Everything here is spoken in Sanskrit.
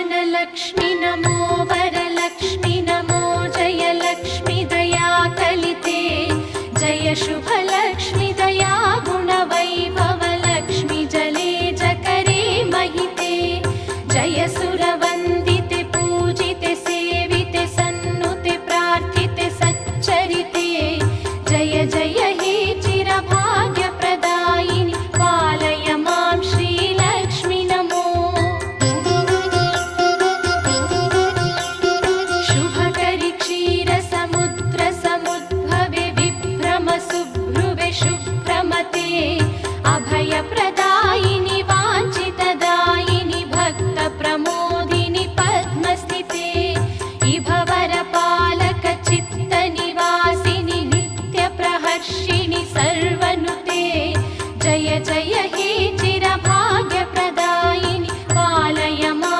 धनलक्ष्मि नमो वरलक्ष्मि नमो जयलक्ष्मि दया कलिते जय शुभलक्ष्मि दया गुणवैभवलक्ष्मि जले जकरे महिते जय सुरव